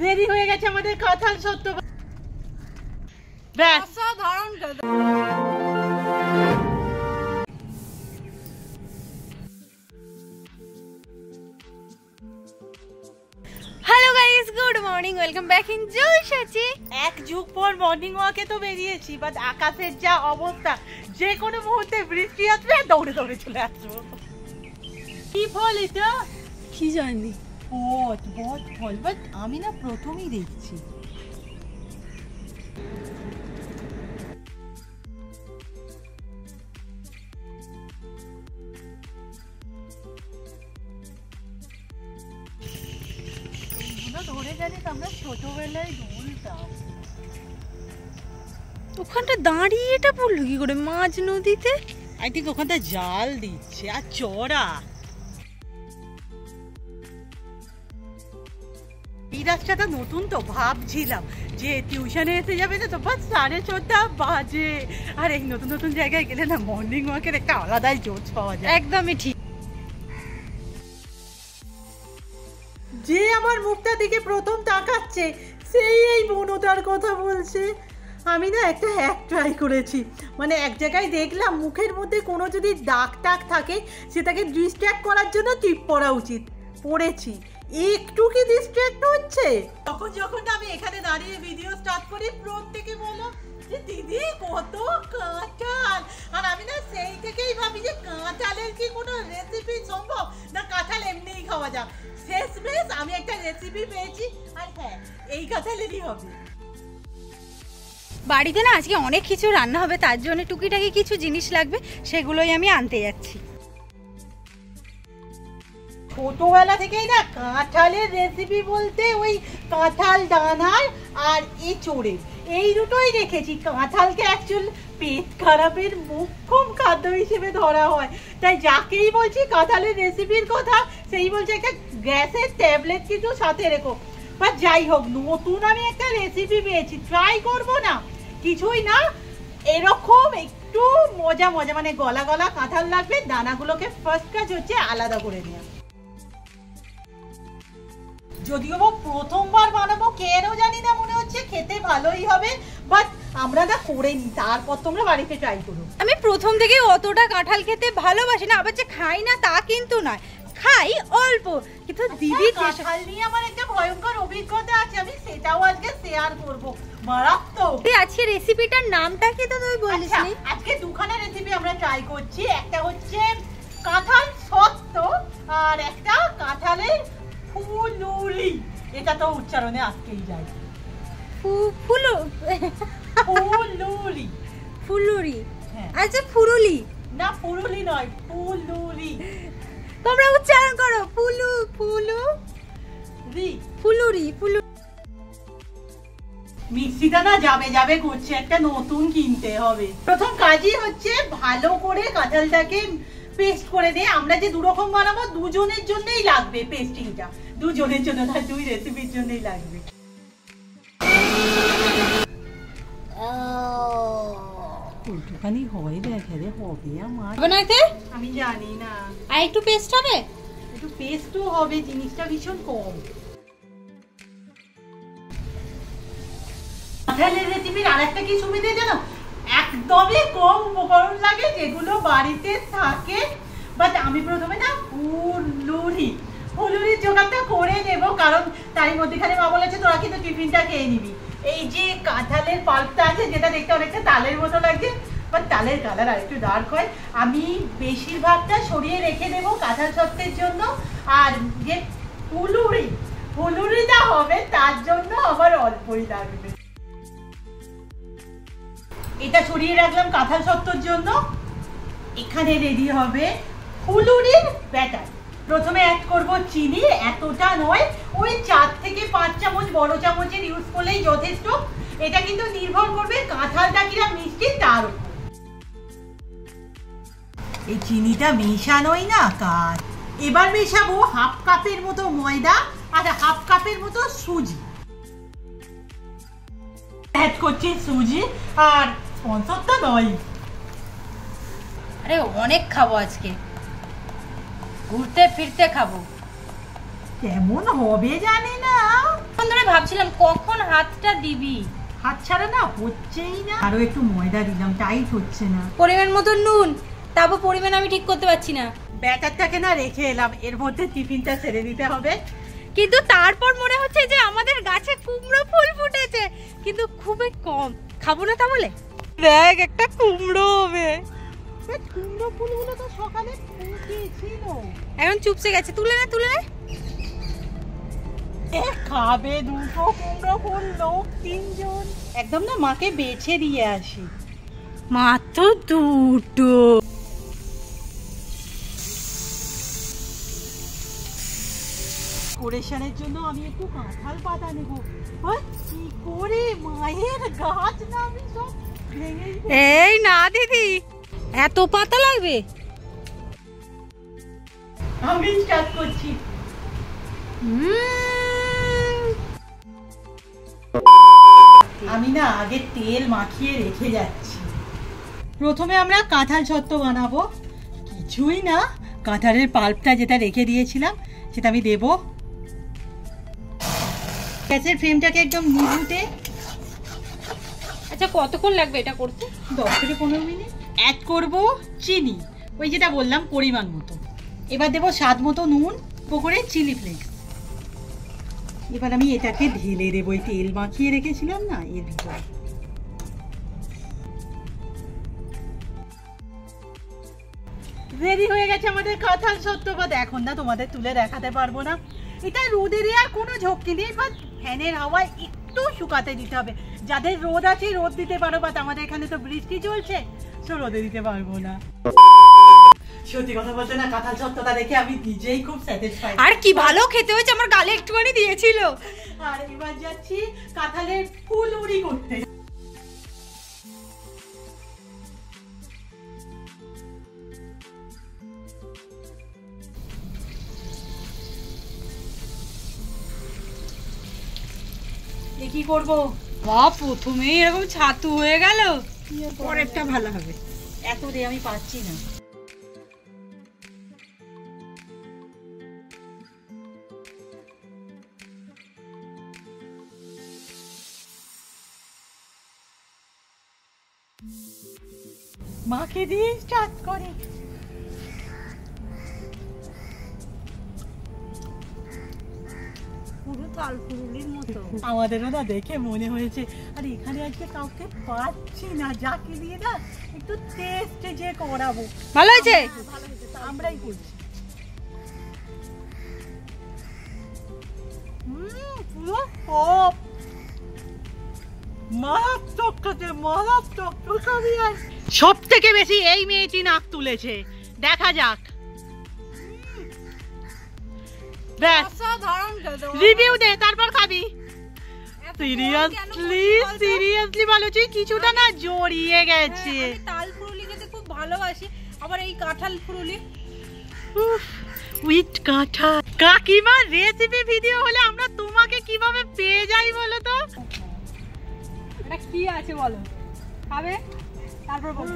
Ready হয়ে গেছে আমাদের কাঁঠাল সত্য। ব্যাস অসাধারণ। Hello guys, good morning, welcome back in জলসাচি। এক যুগ পর মর্নিং ওয়াকে তো বেরিয়েছি, বাট আকাশের যা অবস্থা, যে কোনো মুহূর্তে বৃষ্টি আসবে আর দৌড়ে দৌড়ে চলে আসবো। কি ফল এটা? কি জানি, বট ফল, বাট আমি না প্রথমেই দেখছি। ধরে জানিস আমরা ছোটবেলায় দৌড়তাম। ওখানটা দাঁড়িয়ে এটা পড়লো কি করে মাঝ নদীতে? আই থিঙ্ক ওখানটা জাল দিচ্ছে আর চড়া। এই রাস্তাটা নতুন তো, ভাবছিলাম যে টিউশনে এসে যাবে না তো, বাস 6:30 বাজে। আর এই নতুন নতুন জায়গায় গেলে না মর্নিং ওয়াকের একটা আলাদাই জোশ পাওয়া যায়। একদমই ঠিক। যে আমার মুখটা দিকে প্রথম তাকাচ্ছে সেই এই বনটার কথা বলছে। আমি না একটা হ্যাক ট্রাই করেছি, মানে এক জায়গায় দেখলাম মুখের মধ্যে কোনো যদি দাগ টাগ থাকে সেটাকে ডিস্ট্র্যাক্ট করার জন্য টিপ পরা উচিত। পড়েছি, একটু কি ডিস্ট্র্যাক্ট হচ্ছে? যখন আমি এখানে দাঁড়িয়ে ভিডিও স্টার্ট করি, প্রত্যেকে বলো যে দিদি কত কাঁঠাল। আর আমি না সেই থেকেই ভাবি যে কাঁঠালের কি কোনো রেসিপি সম্ভব, না কাঁঠাল এমনিই খাওয়া যাক। শেষমেশ আমি একটা রেসিপি পেয়েছি, আর হ্যাঁ এই কাঁঠালেরই হবে। বাড়িতে না আজকে অনেক কিছু রান্না হবে, তার জন্য টুকিটাকি কিছু জিনিস লাগবে, সেগুলোই আমি আনতে যাচ্ছি। ছোটবেলা থেকেই না কাঁঠালের রেসিপি বলতে ওই কাঁঠাল ডানার আর এঁচোড়ের এই দুটোই রেখেছি। কাঁঠালকে অ্যাকচুয়াল পেট খারাপের মোক্ষম খাদ্য হিসেবে ধরা হয়, তাই যাকেই বলছি কাঁঠালের রেসিপির কথা সেই বলছে একটা গ্যাসের ট্যাবলেট কিছু সাথে রেখো। বা যাই হোক, নতুন আমি একটা রেসিপি পেয়েছি, ট্রাই করবো না কিছুই না, এরকম একটু মজা মানে গলা কাঁঠাল লাগবে। দানাগুলোকে ফার্স্ট কাজ হচ্ছে আলাদা করে নেওয়া। যদিও প্রথমবার বানাবো, কেন জানি না, মনে হচ্ছে খেতে ভালোই হবে, বাট আমরা না করে নি, তারপর তোমরা বাড়িতে ট্রাই করো। আমি প্রথম থেকে অতটা কাঁঠাল খেতে ভালোবাসি না, আবার যে খাই না তা কিন্তু নয়, খাই অল্প। কিন্তু দিদি কাঁঠাল নিয়ে আমার একটা ভয়ঙ্কর অভিজ্ঞতা আছে, আমি সেটাও আজকে শেয়ার করব। মারাত্মক। আজকে রেসিপিটার নামটা কি তো তুই বলিস নি? আজকে দুখানা রেসিপি আমরা ট্রাই করছি, একটা হচ্ছে কাঁঠাল সত্ত্ব আর একটা কাঁঠালের ফুলুরি। এটা তো উচ্চারণে আটকেই যায়। ফুলুরি। ফুলুরি, আচ্ছা ফুরুলি না, ফুরুলি নয়, ফুলুরি। তোমরা উচ্চারণ করো ফুলুরি। মিক্সিটা না যাবে করছে, একটা নতুন কিনতে হবে। প্রথম কাজই হচ্ছে ভালো করে কাঁঠালটাকে পেস্ট করে দিয়ে, আমরা যে দুরকম বানাবো দুজনের জন্যই লাগবে পেস্টিংটা, দুজনের জন্য না, দুই রেসিপির জন্যই লাগবে। একটুখানি হয় দেখে রে, হবে আমার, আমি জানি না। আর একটু পেস্ট হবে, একটু পেস্টও হবে, জিনিসটা ভীষণ কম। কাঁঠালের রেসিপির আরেকটা কি সুবিধা জানো, একদমই কম উপকরণ লাগে যেগুলো বাড়িতে থাকে। বাট আমি প্রথমে না ফুলুরির জোগাড়টা করে নেব, কারণ তারই মধ্যেখানে মা বলেছে তোরা কিন্তু টিফিনটা খেয়ে নিবি। এই যে কাঁঠালের পাল্পটা আছে, যেটা দেখতে অনেকটা তালের মতো লাগছে, বাট তালের কালার আর একটু ডার্ক হয়, আমি বেশিরভাগটা সরিয়ে রেখে দেবো কাঁঠাল সত্ত্বের জন্য। আর যে ফুলুরিটা হবে তার জন্য আমার অল্পই লাগবে। এটা সরিয়ে রাখলাম কাঁঠাল সত্ত্বর জন্য। এখানে রেডি হবে ফুলুরির ব্যাটার। প্রথমে অ্যাড করব চিনি, এতটা নয়, ওই 4 থেকে 5 চামচ বড় চামচের ইউজ করলেই যথেষ্ট। এটা কিন্তু নির্ভর করবে কাঁঠালটা কিরকম মিষ্টি তার উপর। এই চিনিটা মেশানোই না কাজ। এবার মেশাবো হাফ কাপের মতো ময়দা আর হাফ কাপের মতো সুজি। অ্যাড করছি সুজি, আর স্পন্সর তো নয়। আরে অনেক খাবো আজকে, ঘুরতে ফিরতে খাবো। কেমন হবে জানি না। বন্ধুরা ভাবছিলাম কখন হাতটা দিবি। হাত ছাড়া না হচ্ছেই না। আরো একটু ময়দা দিলাম, টাইট হচ্ছে না। পরিমাণ মতো নুন, তারপর পরিমাণ আমি ঠিক করতে পারছি না। ব্যাটারটাকে না রেখে এলাম, এর মধ্যে টিফিনটা ছেড়ে দিতে হবে। কিন্তু তারপর মনে হচ্ছে যে আমাদের গাছে কুমড়ো ফুল ফুটেছে, কিন্তু খুবই কম। খাবো না তাহলে? দেখ একটা কুমড়ো হবে। কুমড়ো ফুলগুলো তো সকালে ফুটেছিল, এখন চুপসে গেছে। তুলে নে, তুলে নে। খাবে দুটো কুমড়ো ফুল, লোক 3 জন। একদম না মাকে বেছে দিয়ে আসি। মাত্র দুটো। ডেকোরেশনের জন্য আমি একটু কাঁঠাল পাতা নেব। কি করে মায়ের গাছ না আমি সব ভেঙে। এই না দিদি, এত পাতা লাগবে? আমি স্টার্ট করছি। আমি না আগে তেল মাখিয়ে রেখে যাচ্ছি। প্রথমে আমরা কাঁঠাল ছত্ত বানাবো। কিছুই না, কাঁঠালের পাল্পটা যেটা রেখে দিয়েছিলাম সেটা আমি দেব। গ্যাসের ফ্লেমটাকে একদম নিভুতে। আচ্ছা কতক্ষণ লাগবে এটা করতে? 10 থেকে 15 মিনিট। অ্যাড করব চিনি, ওই যেটা বললাম পরিমাণ মতো। এবার দেবো স্বাদ মতো নুন, করে চিলি ফ্লেক্স। এবার আমি এটাকে ঢেলে দেবো এই তেল মাখিয়ে রেখেছিলাম না এর ভিতরে। রেডি হয়ে গেছে আমাদের কাঁঠাল সত্য। বা এখন না তোমাদের তুলে দেখাতে পারবো না, এটা রোদে দেওয়ার কোনো ঝক্কি নেই, বা ফ্যানের হাওয়ায় একটু শুকাতে দিতে হবে। যাদের রোদ আছে রোদ দিতে পারো, বাট আমাদের এখানে তো বৃষ্টি চলছে, তো রোদে দিতে পারবো না। সত্যি কথা বলতে না কাঁঠাল সত্যটা দেখে আমি নিজেই খুব স্যাটিসফাইড। আর কি ভালো খেতে হয়েছে, আমার গালে একটুখানি দিয়েছিল। আর এবার যাচ্ছি কাঁঠালের ফুল উড়ি করতে। কি করবো? প্রথমেই এরকম ছাতু হয়ে গেল, পরেরটা ভালো হবে। এত রে আমি পাচ্ছি না। মাকে দিয়ে স্টার্ট করে। পুরো তালপুরুলির মতো। আমাদেরও না দেখে মনে হয়েছে, আর এখানে আজকে কাউকে পাচ্ছি না, যাকে দিয়ে না একটু টেস্ট যে করাবো। ভালো হয়েছে? আমরাই করছি। সব থেকে বেশি এই মেয়েটি নাক তুলেছে, দেখা যাক। রিভিউ দে তারপর খাবি। সিরিয়াসলি বলছি, কিছুটা না জড়িয়ে গেছে। তাল ফুরুলি খেতে খুব ভালোবাসি, আবার এই কাঁঠাল ফুরুলি। উইথ কাঁঠাল। কাকিমা রেসিপি ভিডিও হলে আমরা তোমাকে কিভাবে পেয়ে যাই বলো তো? এটা কি আছে বলো, খাবে তারপর বলো।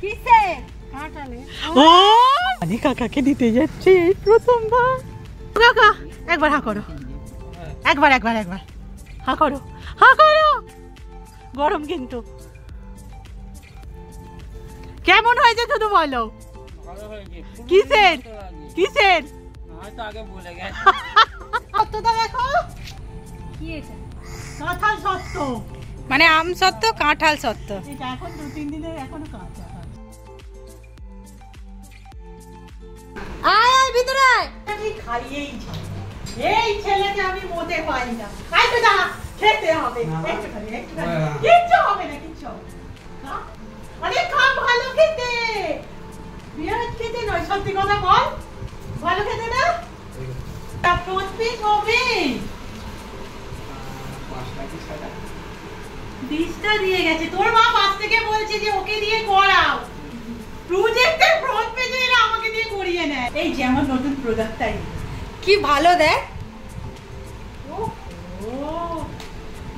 কিসে? কাঁঠালে। ও আমি কাকাকে দিতে যাচ্ছি এই প্রথমবার। কাকা একবার হা করো, একবার একবার একবার হা করো, হা করো। গরম কিন্তু। কেমন হয়েছে শুধু বলো। কিসের কিসের? সত্যটা দেখো। কি এটা? কাঁঠাল সত্য, মানে আম সত্য, কাঁঠাল সত্য। এটা এখন 2-3 দিনের এখনো কাঁচা। আয় আয় ভিতরে আয়। আমি খাইয়েই যাই, এই ছেলেকে আমি মোটে পাই না। আই তো দাঁড়া, খেতে হবে একটুখানি একটুখানি। কিচ্ছু হবে না, কিচ্ছু হবে না। আরে খা, ভালো খেতে, বিরাট খেতে নয়। সত্যি কথা বল, ভালো খেতে না? তারপর পিস হবে। 20টা দিয়ে গেছে তোর মা, পাশ থেকে বলছে যে ওকে দিয়ে করাও। প্রজেক্টের ফ্রন্ট পেজে এরা আমাকে দিয়ে করিয়ে নেয়। এই যে আমার নতুন প্রোডাক্টটাই কি ভালো দেখ। ও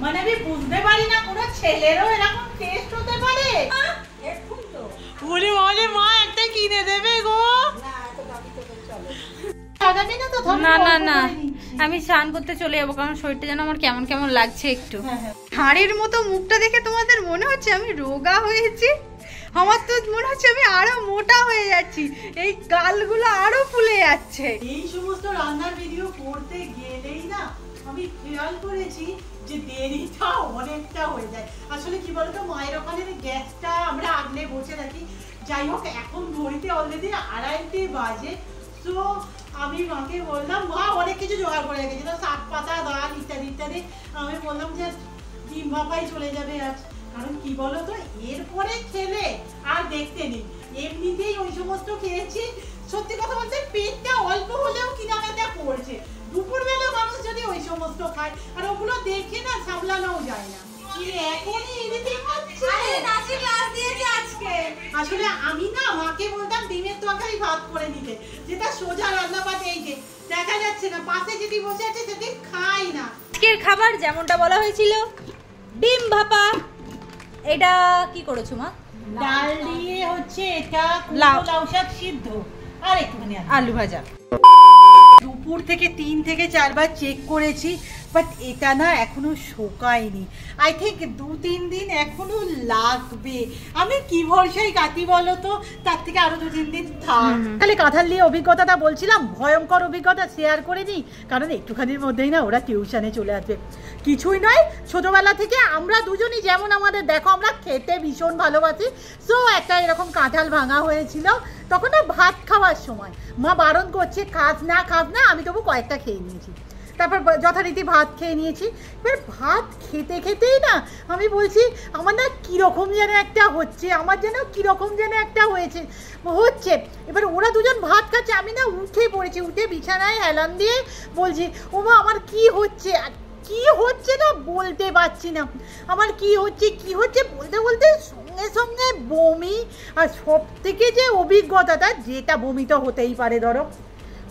মানে আমি বুঝতে পারি না কোনো ছেলেরও এরকম টেস্ট হতে পারে। এখন তো ওরে ওরে মা একটা কিনে দেবে গো। না এত দামি তো চলে। দামি না তো, না না না আমি স্নান করতে চলে যাবো, কারণ শরীরটা যেন আমার কেমন কেমন লাগছে একটু। হ্যাঁ। হাড়ের মতো মুখটা দেখে তোমাদের মনে হচ্ছে আমি রোগা হয়েছি? আমার তো মনে হচ্ছে আমি আরো মোটা হয়ে যাচ্ছি, এই গালগুলো আরো ফুলে যাচ্ছে। এই সমস্ত রান্নার ভিডিও করতে গেলেই না আমি খেয়াল করেছি যে দেরিটা অনেকটা হয়ে যায়। আসলে কি বলতো, মায়ের ওখানে গ্যাসটা আমরা আগলে বসে রাখি। যাই হোক, এখন ঘড়িতে অলরেডি 2:30 বাজে। তো আমি মাকে বললাম, মা অনেক কিছু জোগাড় করে রেখেছিল, শাক পাতা, ডাল ইত্যাদি ইত্যাদি। আমি বললাম যে ডিম ভাপাই চলে যাবে আজ, কারণ কি বলতো এরপরে খেলে আর দেখতে নেই। এমনিতেই ওই সমস্ত খেয়েছি, সত্যি কথা বলতে পেটটা অল্প হলেও কিনা ব্যথা করছে। দুপুরবেলা মানুষ যদি ওই সমস্ত খায়, আর ওগুলো দেখে না সামলানোও যায় না। আসলে আমি না মাকে বলতাম ডিমের তরকারি ভাত করে নিতে, যেটা সোজা রান্না বাদ। এই যে দেখা যাচ্ছে না, পাশে যেটি বসে আছে সেটি খাই না। আজকের খাবার যেমনটা বলা হয়েছিল, ডিম ভাপা। এটা কি করেছো মা? ডাল দিয়ে হচ্ছে এটা লাউ শাক সিদ্ধ আর একটুখানি আলু ভাজা। দুপুর থেকে 3 থেকে 4 বার চেক করেছি, বাট এটা না এখনো শোকায়নি। আই থিঙ্ক 2-3 দিন এখনো লাগবে। আমি কি ভরসায় কাটি বলো তো, তার থেকে আরো 2-3 দিন থাক। তাহলে কাঁঠাল নিয়ে অভিজ্ঞতাটা বলছিলাম, ভয়ঙ্কর অভিজ্ঞতা শেয়ার করে নিই, কারণ একটুখানির মধ্যেই না ওরা টিউশনে চলে আসবে। কিছুই নয়, ছোটবেলা থেকে আমরা দুজনই যেমন আমাদের দেখো আমরা খেতে ভীষণ ভালোবাসি। সো একটা এরকম কাঁঠাল ভাঙা হয়েছিল, তখন না ভাত খাওয়ার সময় মা বারণ করছে খাস না, আমি তবু কয়েকটা খেয়ে নিয়েছি। তারপর যথারীতি ভাত খেয়ে নিয়েছি। এবার ভাত খেতে খেতেই না আমি বলছি আমার না কীরকম যেন একটা হচ্ছে, আমার যেন কীরকম যেন একটা হচ্ছে। এবার ওরা দুজন ভাত খাচ্ছে, আমি না উঠে পড়েছি, উঠে বিছানায় হেলান দিয়ে বলছি, ওমা আমার কি হচ্ছে, কি হচ্ছে না বলতে পারছি না, আমার কি হচ্ছে বলতে বলতে সঙ্গে সঙ্গে বমি। আর সব থেকে যে অভিজ্ঞতাটা, যেটা বমি তো হতেই পারে, ধরো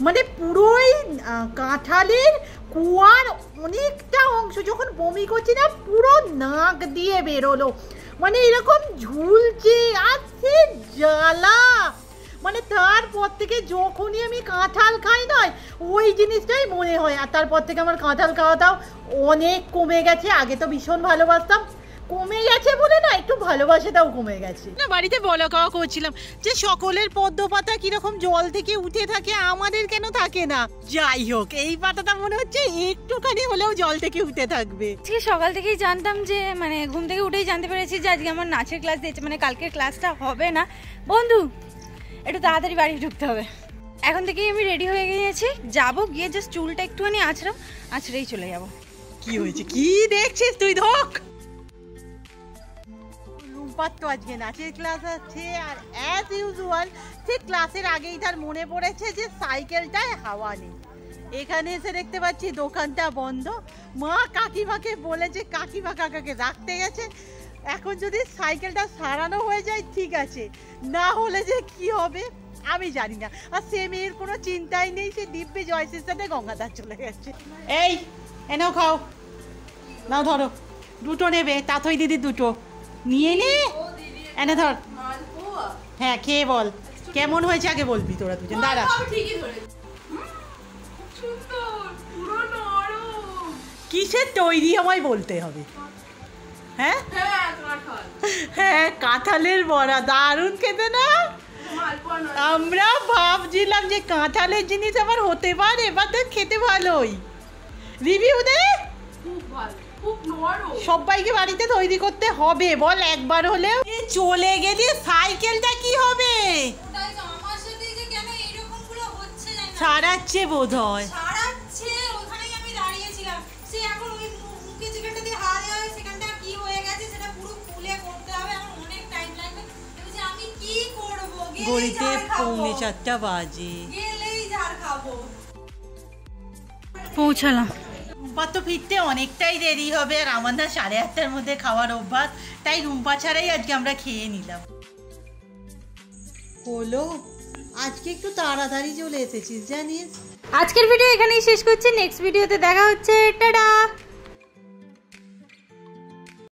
মানে পুরোই কাঁঠালের কুয়ার অনেকটা অংশ যখন বমি করছি না পুরো নাক দিয়ে বেরোলো, মানে এরকম ঝুলছে আর সে জ্বালা। মানে তারপর থেকে যখনই আমি কাঁঠাল খাই নয় ওই জিনিসটাই মনে হয়। আর তারপর থেকে আমার কাঁঠাল খাওয়াটাও অনেক কমে গেছে। আগে তো ভীষণ ভালোবাসতাম, কমে গেছে বলে না একটু ভালোবাসাটাও কমে গেছে। না বাড়িতে বলা কওয়া করছিলাম যে সকলের পদ্ম পাতা কিরকম জল থেকে উঠে থাকে, আমাদের কেন থাকে না। যাই হোক, এই পাতাটা মনে হচ্ছে একটুখানি হলেও জল থেকে উঠে থাকবে। আজকে সকাল থেকেই জানতাম যে, মানে ঘুম থেকে উঠেই জানতে পেরেছি যে আজকে আমার নাচের ক্লাস দিয়েছে, মানে কালকের ক্লাসটা হবে না। বন্ধু একটু তাড়াতাড়ি বাড়ি ঢুকতে হবে। এখন থেকেই আমি রেডি হয়ে গিয়েছি, যাবো, গিয়ে জাস্ট চুলটা একটুখানি আঁচড়েই চলে যাবো। কি হয়েছে, কি দেখছিস তুই? ধক রূপার তো আজকে নাচের ক্লাস আছে, আর অ্যাজ ইউজুয়াল ঠিক ক্লাসের আগেই তার মনে পড়েছে যে সাইকেলটায় হাওয়া নেই। এখানে এসে দেখতে পাচ্ছি দোকানটা বন্ধ। মা কাকিমাকে বলেছে, কাকিমা কাকাকে রাখতে গেছে। এখন যদি সাইকেলটা সারানো হয়ে যায় ঠিক আছে, না হলে যে কি হবে আমি জানি না। আর সে মেয়ের কোনো চিন্তাই নেই, সে দিব্যি জয়সের সাথে গঙ্গাধার চলে গেছে। এই এনেও খাও, নাও ধরো, দুটো নেবে, তাতই দিদি দুটো নিয়ে নে, এনে ধর। হ্যাঁ খেয়ে বল কেমন হয়েছে, আগে বলবি তোরা দুজন। দাঁড়া, কিসের তৈরি আমায় বলতে হবে। হ্যাঁ হ্যাঁ, কাঁঠালের বড়া দারুণ খেতে না। আমরা ভাবছিলাম যে কাঁঠালের জিনিস আবার হতে পারে, এবার তো খেতে ভালোই। রিভিউ দে, সবাইকে বাড়িতে তৈরি করতে হবে বল একবার হলেও। চলে গেলি সাইকেলটা কি হবে? সারাচ্ছে বোধ হয়। ঘড়িতে 4:45 বাজে, পৌঁছালাম। রুম্পা তো ফিরতে অনেকটাই দেরি হবে, আর আমার না 8:30টার মধ্যে খাওয়ার অভ্যাস, তাই রুম্পা ছাড়াই আজকে আমরা খেয়ে নিলাম। হলো, আজকে একটু তাড়াতাড়ি চলে এসেছিস জানিস। আজকের ভিডিও এখানেই শেষ করছি, নেক্সট ভিডিওতে দেখা হচ্ছে, টাটা।